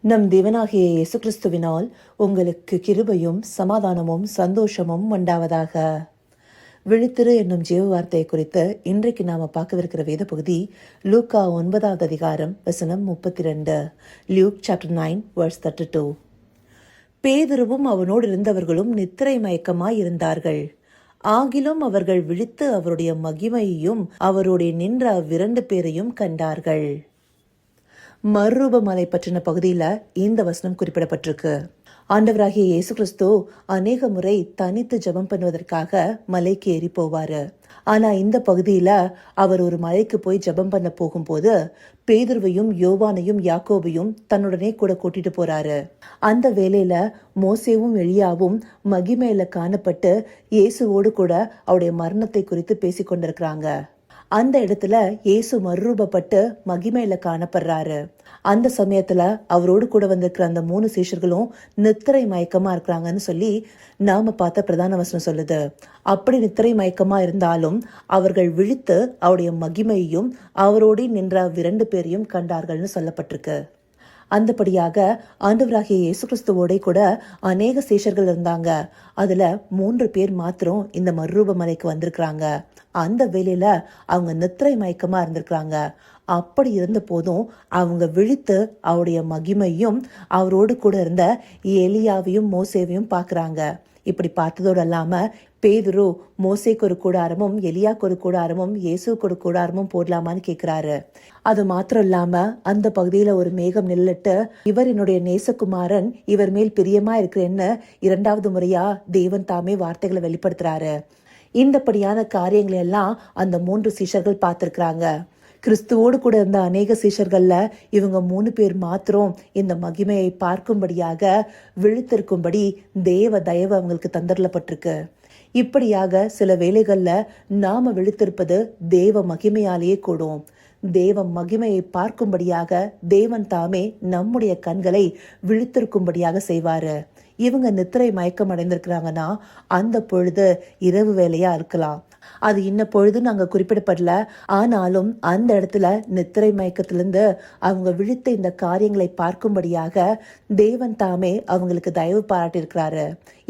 நம் தேவனாகிய இயேசு கிறிஸ்துவினால் உங்களுக்கு கிருபையும் சமாதானமும் சந்தோஷமும் உண்டாவதாக. விழித்திரு என்னும் ஜீவ வார்த்தையை குறித்து இன்றைக்கு நாம பார்க்கவிருக்கிற வேத பகுதி லூக்கா 9வது அதிகாரம் வசனம் 32. Luke chapter 9 verse 32. பேதுருவும் அவனோடு இருந்தவர்களும் நித்திரை மயக்கமாய் இருந்தார்கள். ஆகிலும் அவர்கள் விழித்து அவருடைய மகிமையையும் அவருடைய நின்ற அவ்விரண்டு பேரையும் கண்டார்கள். மறுரூபமலை பற்றின பகுதியில இந்த வசனம் குறிப்பிடப்பட்டிருக்கு. ஆண்டவராகிய இயேசு கிறிஸ்து அநேக முறை தனித்து ஜெபம் பண்ணுவதற்காக மலைக்கு ஏறி போவாரு. ஆனா இந்த பகுதியில அவர் ஒரு மலைக்கு போய் ஜெபம் பண்ண போகும்போது பேதுருவையும் யோவானையும் யாக்கோபையும் தன்னுடனே கூட கூட்டிட்டு போறாரு. அந்த வேளையில மோசேவும் எலியாவும் மகிமையில காணப்பட்டு இயேசுவோடு கூட அவருடைய மரணத்தை குறித்து பேசி கொண்டிருக்கிறாங்க. அந்த இடத்துல இயேசு மறுரூபப்பட்டு மகிமையில காணப்படுறாரு. அந்த சமயத்துல அவரோடு கூட வந்திருக்கிற அந்த 3 சீஷர்களும் நித்திரை மயக்கமா இருக்கிறாங்கன்னு சொல்லி நாம பார்த்த பிரதான வசனம் சொல்லுது. அப்படி நித்திரை மயக்கமா இருந்தாலும் அவர்கள் விழித்து அவருடைய மகிமையையும் அவரோடு நின்ற 2 பேரையும் கண்டார்கள்னு சொல்லப்பட்டிருக்கு. அந்தபடியாக ஆண்டவராகிய இயேசு கிறிஸ்துவோட கூட அநேக சீஷர்கள் இருந்தாங்க. அதுல 3 பேர் மாத்திரம் இந்த மறுரூப மலைக்கு வந்திருக்கிறாங்க. அந்த வேளையில அவங்க நித்திரை மயக்கமா இருந்திருக்கிறாங்க. அப்படி இருந்த போதும் அவங்க விழித்து அவருடைய மகிமையும் அவரோடு கூட இருந்த எலியாவையும் மோசேவையும் பாக்குறாங்க. இப்படி பார்த்ததோடு இல்லாம பேதுரு மோசேக்கு ஒரு கூடாரமும் எலியாக்கு ஒரு கூடாரமும் இயேசுக்கு ஒரு கூடாரமும் போடலாமான்னு கேட்கிறாரு. அது மாத்திரம் இல்லாம அந்த பகுதியில ஒரு மேகம் நின்னுட்டு இவர் என்னுடைய நேசகுமாரன், இவர் மேல் பிரியமா இருக்கிறேன்னு 2வது முறையா தேவன் தாமே வார்த்தைகளை வெளிப்படுத்துறாரு. இந்தபடியான காரியங்களை எல்லாம் அந்த 3 சீஷர்கள் பார்த்திருக்கிறாங்க. கிறிஸ்துவோடு கூட இருந்த அநேக சீஷர்கள்ல இவங்க 3 பேர் மாத்திரம் இந்த மகிமையை பார்க்கும்படியாக விழித்திருக்கும்படி தேவ தயவு அவங்களுக்கு தந்தரப்பட்டிருக்கு. இப்படியாக சில வேளைகள்ல நாம விழித்திருப்பது தேவ மகிமையாலேயே கூடும். தேவ மகிமையை பார்க்கும்படியாக தேவன் தாமே நம்முடைய கண்களை விழித்திருக்கும்படியாக செய்வாரு. இவங்க நித்திரை மயக்கம் அடைந்திருக்கிறாங்கன்னா அந்த பொழுது இரவு வேலையா இருக்கலாம். அது இன்ன பொழுதுன்னு அங்க குறிப்பிடப்படல. ஆனாலும் அந்த இடத்துல நித்திரை மயக்கத்திலிருந்து அவங்க விழித்த இந்த காரியங்களை பார்க்கும்படியாக தேவன் தாமே அவங்களுக்கு தயவு பாராட்டி இருக்கிறாரு.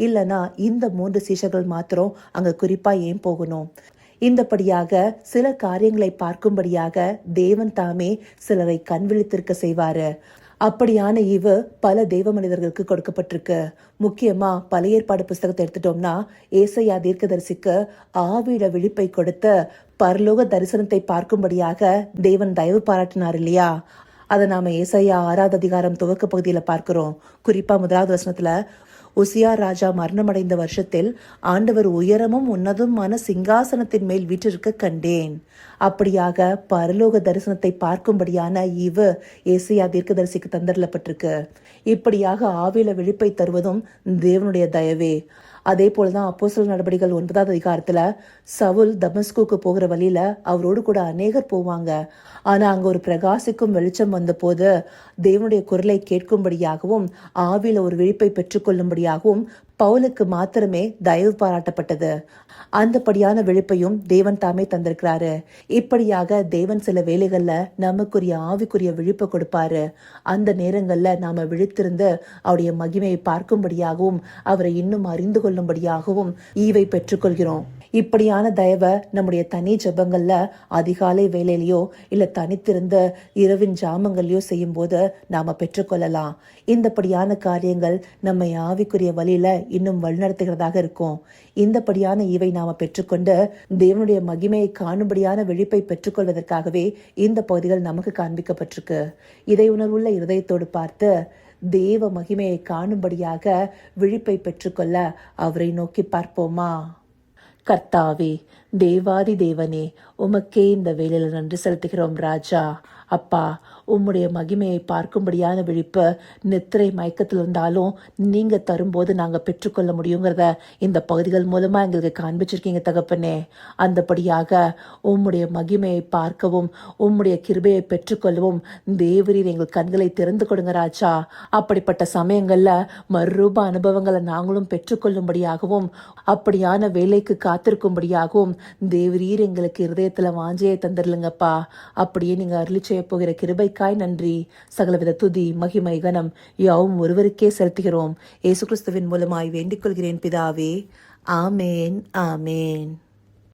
இல்லைன்னா இந்த 3 சீஷர்கள் மாத்திரம் அங்க குறிப்பா ஏன் போகணும்? இந்தபடியாக சில காரியங்களை பார்க்கும்படியாக தேவன் தாமே சிலரை கண் விழித்திருக்க செய்வாரு. அப்படியான ஈவு பல தேவ மனிதர்களுக்கு கொடுக்கப்பட்டிருக்கு. முக்கியமா பழைய ஏற்பாடு புஸ்தகத்தை எடுத்துட்டோம்னா ஏசாயா தீர்க்கதரிசிக்கு ஆவியில விழிப்பை கொடுத்து பரலோக தரிசனத்தை பார்க்கும்படியாக தேவன் தயவு பாராட்டினார் இல்லையா? அதை நாம ஏசாயா 6வது அதிகாரம் துவக்க பகுதியில பார்க்கிறோம். குறிப்பா 1வது வசனத்துல, உசியா ராஜா மரணமடைந்த வருஷத்தில் ஆண்டவர் உயரமும் உன்னதமான சிங்காசனத்தின் மேல் வீற்றிருக்க கண்டேன். அப்படியாக பரலோக தரிசனத்தை பார்க்கும்படியான ஈவு ஏசாயா தீர்க்கதரிசிக்கு தந்தரப்பட்டிருக்கு. இப்படியாக ஆவியில விழிப்பை தருவதும் தேவனுடைய தயவே. அதே போலதான் அப்போஸ்தலர் நடபடிகள் 9வது அதிகாரத்துல சவுல் தமஸ்குக்கு போகிற வழியில அவரோடு கூட அநேகர் போவாங்க. ஆனா அங்க ஒரு பிரகாசிக்கும் வெளிச்சம் வந்த போது தேவனுடைய குரலை கேட்கும்படியாகவும் ஆவியில ஒரு விழிப்பை பெற்றுக்கொள்ளும்படியாகவும் பவுலுக்கு மாத்திரமே தயவு பாராட்டப்பட்டது. அந்தபடியான விழிப்பையும் தேவன் தாமே தந்திருக்கிறாரு. இப்படியாக தேவன் சில வேளைகள்ல நமக்குரிய ஆவிக்குரிய விழிப்பை கொடுப்பாரு. அந்த நேரங்கள்ல நாம விழித்திருந்து அவருடைய மகிமையை பார்க்கும்படியாகவும் அவரை இன்னும் அறிந்து கொள்ளும்படியாகவும் ஈவை பெற்றுக்கொள்கிறோம். இப்படியான தயவை நம்முடைய தனி ஜபங்கள்ல அதிகாலை வேலையிலயோ இல்ல தனித்திருந்த இரவின் ஜாமங்கள்லயோ செய்யும் போது நாம பெற்றுக்கொள்ளலாம். இந்தபடியான காரியங்கள் நம்மை ஆவிக்குரிய வழியில இன்னும் வழிநடத்துகிறதாக இருக்கும். இந்தபடியான ஈவை நாம பெற்றுக்கொண்டு தேவனுடைய மகிமையை காணும்படியான விழிப்பை பெற்றுக்கொள்வதற்காகவே இந்த பகுதிகள் நமக்கு காண்பிக்கப்பட்டிருக்கு. இதை உணர்வுள்ள இருதயத்தோடு பார்த்து தேவ மகிமையை காணும்படியாக விழிப்பை பெற்றுக்கொள்ள அவரை நோக்கி பார்ப்போமா? கர்த்தாவே, தேவாதி தேவனே, உமக்கே இந்த வேளையில நன்றி செலுத்துகிறோம் ராஜா. அப்பா, உம்முடைய மகிமையை பார்க்கும்படியான விழிப்பு நித்திரை மயக்கத்தில் இருந்தாலும் நீங்க தரும்போது நாங்க பெற்றுக்கொள்ள முடியுங்கிறத இந்த பகுதிகள் மூலமா எங்களுக்கு காண்பிச்சிருக்கீங்க தகப்பனே. அந்தபடியாக உம்முடைய மகிமையை பார்க்கவும் உம்முடைய கிருபையை பெற்றுக்கொள்ளவும் தேவரீர் எங்கள் கண்களை திறந்து கொடுங்க ராஜா. அப்படிப்பட்ட சமயங்கள்ல மறுரூப அனுபவங்களை நாங்களும் பெற்றுக்கொள்ளும்படியாகவும் அப்படியான வேலைக்கு காத்திருக்கும்படியாகவும் தேவரீர் எங்களுக்கு இருதயத்துல வாஞ்சையை தந்துடலுங்கப்பா. அப்படியே நீங்க அருளி செய்ய போகிற கிருபை கிருபைக்காய் நன்றி. சகலவித துதி மகிமை கனம் யாவும் ஒருவருக்கே செலுத்துகிறோம். இயேசு கிறிஸ்துவின் மூலமாய் வேண்டிக் கொள்கிறேன் பிதாவே. ஆமேன், ஆமேன்.